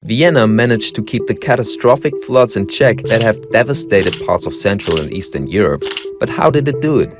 Vienna managed to keep the catastrophic floods in check that have devastated parts of Central and Eastern Europe. But how did it do it?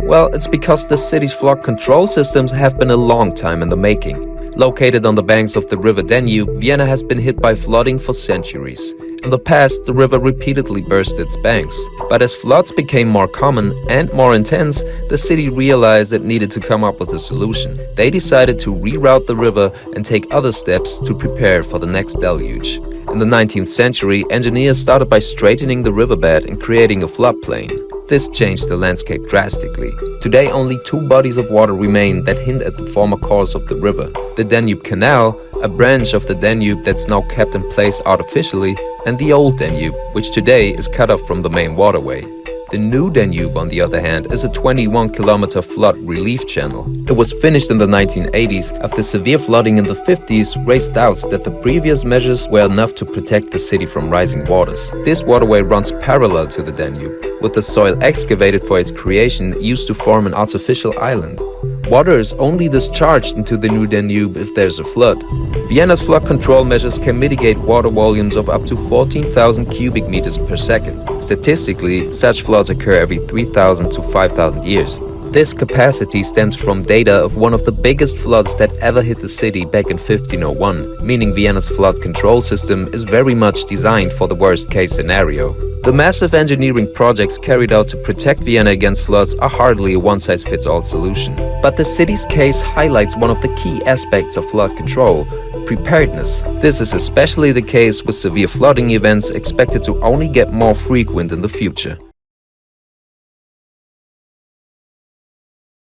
Well, it's because the city's flood control systems have been a long time in the making. Located on the banks of the river Danube, Vienna has been hit by flooding for centuries. In the past, the river repeatedly burst its banks. But as floods became more common and more intense, the city realized it needed to come up with a solution. They decided to reroute the river and take other steps to prepare for the next deluge. In the 19th century, engineers started by straightening the riverbed and creating a floodplain. This changed the landscape drastically. Today, only two bodies of water remain that hint at the former course of the river. The Danube Canal, a branch of the Danube that's now kept in place artificially, and the Old Danube, which today is cut off from the main waterway. The new Danube, on the other hand, is a 21-kilometer flood relief channel. It was finished in the 1980s after severe flooding in the 50s raised doubts that the previous measures were enough to protect the city from rising waters. This waterway runs parallel to the Danube, with the soil excavated for its creation used to form an artificial island. Water is only discharged into the new Danube if there's a flood. Vienna's flood control measures can mitigate water volumes of up to 14,000 cubic meters per second. Statistically, such floods occur every 3,000 to 5,000 years. This capacity stems from data of one of the biggest floods that ever hit the city back in 1501, meaning Vienna's flood control system is very much designed for the worst-case scenario. The massive engineering projects carried out to protect Vienna against floods are hardly a one-size-fits-all solution. But the city's case highlights one of the key aspects of flood control: preparedness. This is especially the case with severe flooding events expected to only get more frequent in the future.